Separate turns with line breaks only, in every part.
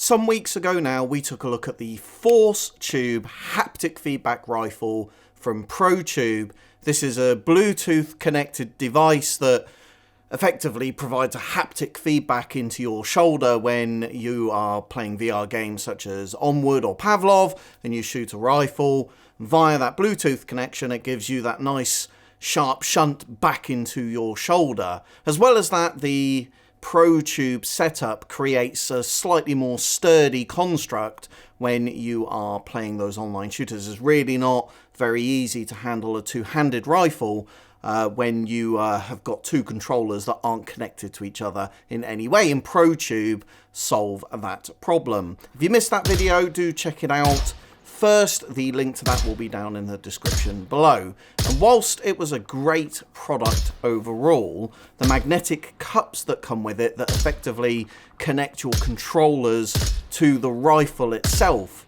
Some weeks ago now, we took a look at the ForceTube haptic feedback rifle from ProTube. This is a Bluetooth connected device that effectively provides a haptic feedback into your shoulder when you are playing VR games such as ONWARD or Pavlov and you shoot a rifle. Via that Bluetooth connection, it gives you that nice sharp shunt back into your shoulder. As well as that, the ProTube setup creates a slightly more sturdy construct when you are playing those online shooters. It's really not very easy to handle a two-handed rifle when you have got two controllers that aren't connected to each other in any way, and ProTube solve that problem. If you missed that video, do check it out. First, the link to that will be down in the description below. And whilst it was a great product overall, the magnetic cups that come with it that effectively connect your controllers to the rifle itself,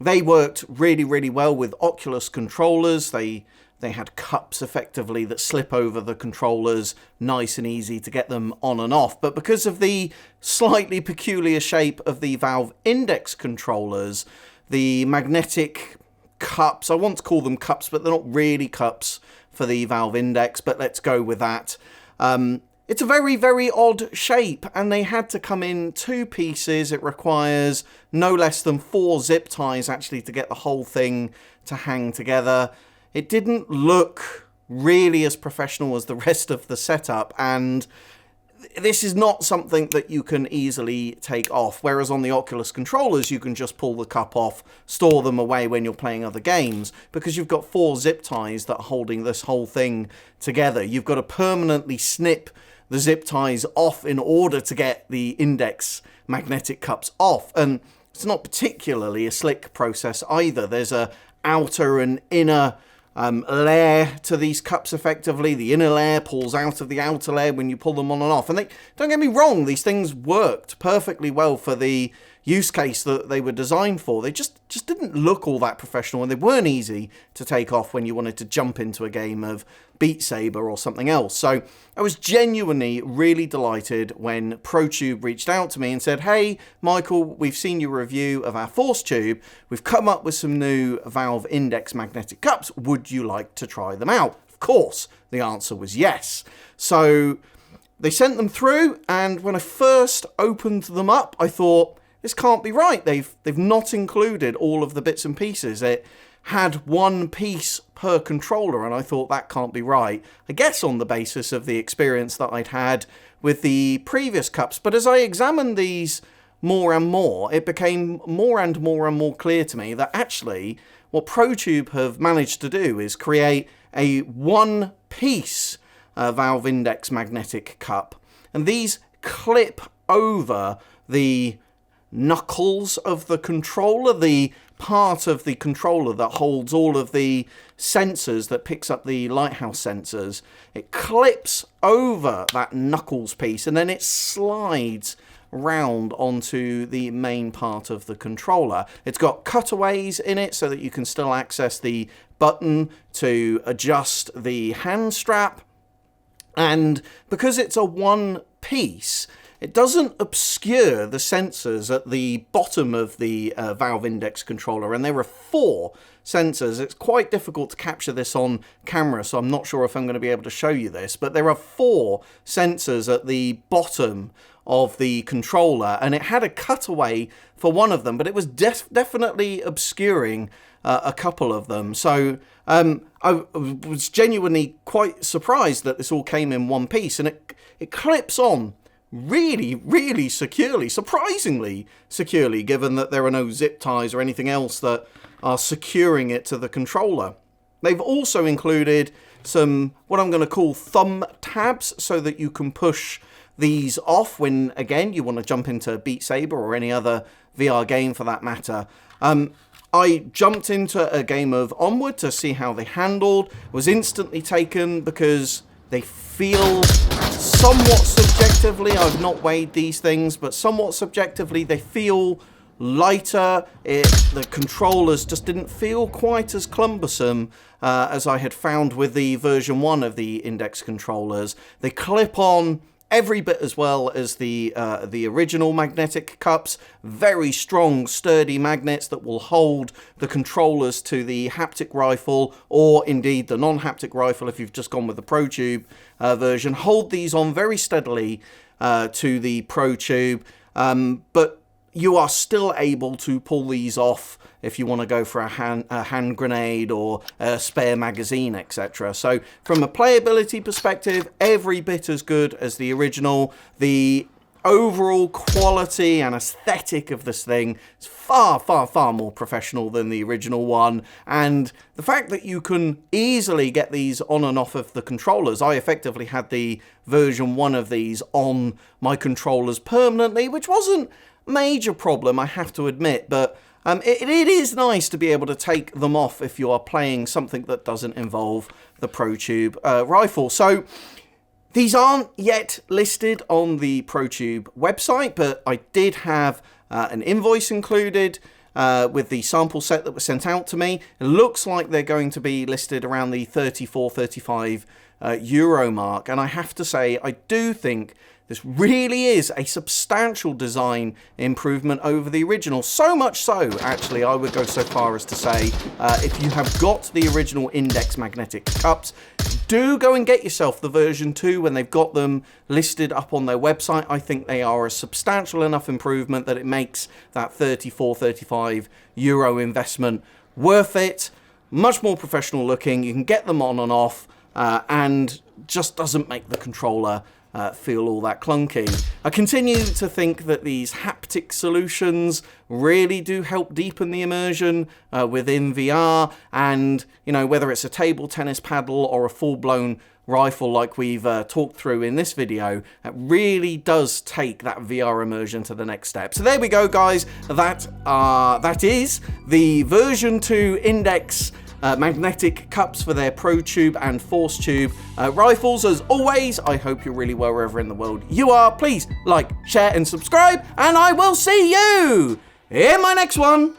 they worked really, really well with Oculus controllers. They had cups effectively that slip over the controllers, nice and easy to get them on and off. But because of the slightly peculiar shape of the Valve Index controllers, the magnetic cups, I want to call them cups, but they're not really cups for the Valve Index, but let's go with that. It's a very, very odd shape, and they had to come in two pieces. It requires no less than 4 zip ties actually to get the whole thing to hang together. It didn't look really as professional as the rest of the setup, and this is not something that you can easily take off, whereas on the Oculus controllers you can just pull the cup off, store them away when you're playing other games, because you've got 4 zip ties that are holding this whole thing together. You've got to permanently snip the zip ties off in order to get the Index magnetic cups off, and it's not particularly a slick process either. There's a outer and inner layer to these cups effectively. The inner layer pulls out of the outer layer when you pull them on and off. And they, don't get me wrong, these things worked perfectly well for the use case that they were designed for. They just didn't look all that professional, and they weren't easy to take off when you wanted to jump into a game of Beat Saber or something else. So I was genuinely really delighted when ProTube reached out to me and said, "Hey, Michael, we've seen your review of our ForceTube. We've come up with some new Valve Index magnetic cups. Would you like to try them out?" Of course, the answer was yes. So they sent them through, and when I first opened them up, I thought, this can't be right. They've not included all of the bits and pieces. It had one piece per controller, and I thought that can't be right. I guess on the basis of the experience that I'd had with the previous cups. But as I examined these more and more, it became more and more clear to me that actually what ProTube have managed to do is create a one-piece Valve Index magnetic cup. And these clip over the knuckles of the controller, the part of the controller that holds all of the sensors, that picks up the lighthouse sensors. It clips over that knuckles piece, and then it slides round onto the main part of the controller. It's got cutaways in it so that you can still access the button to adjust the hand strap, and because it's a one piece, it doesn't obscure the sensors at the bottom of the Valve Index controller, and there are 4 sensors. It's quite difficult to capture this on camera, so I'm not sure if I'm going to be able to show you this, but there are 4 sensors at the bottom of the controller, and it had a cutaway for one of them, but it was definitely obscuring a couple of them. So I was genuinely quite surprised that this all came in one piece, and it clips on really, really securely, surprisingly securely, given that there are no zip ties or anything else that are securing it to the controller. They've also included some, what I'm going to call thumb tabs, so that you can push these off when, again, you want to jump into Beat Saber or any other VR game for that matter. I jumped into a game of ONWARD to see how they handled, was instantly taken because they feel somewhat subjectively, I've not weighed these things, but somewhat subjectively they feel lighter. The controllers just didn't feel quite as cumbersome as I had found with the version 1 of the Index controllers. They clip on every bit as well as the original magnetic cups. Very strong, sturdy magnets that will hold the controllers to the haptic rifle, or indeed the non-haptic rifle if you've just gone with the ProTube version. Hold these on very steadily to the ProTube, but you are still able to pull these off if you want to go for a hand grenade or a spare magazine, etc. So from a playability perspective, every bit as good as the original. The overall quality and aesthetic of this thing is far, far, far more professional than the original one. And the fact that you can easily get these on and off of the controllers. I effectively had the version 1 of these on my controllers permanently, which wasn't a major problem, I have to admit, but it is nice to be able to take them off if you are playing something that doesn't involve the ProTube rifle. So these aren't yet listed on the ProTube website, but I did have an invoice included with the sample set that was sent out to me. It looks like they're going to be listed around the 34-35 euro mark, and I have to say, I do think this really is a substantial design improvement over the original. So much so, actually, I would go so far as to say, if you have got the original Index magnetic cups, do go and get yourself the version 2 when they've got them listed up on their website. I think they are a substantial enough improvement that it makes that 34-35 euro investment worth it. Much more professional looking. You can get them on and off, and just doesn't make the controller feel all that clunky. I continue to think that these haptic solutions really do help deepen the immersion within VR, and whether it's a table tennis paddle or a full-blown rifle like we've talked through in this video, it really does take that VR immersion to the next step. So there we go, guys. That is the version 2 Index magnetic cups for their ProTube and Force Tube rifles. As always, I hope you're really well wherever in the world you are. Please like, share, and subscribe, and I will see you in my next one.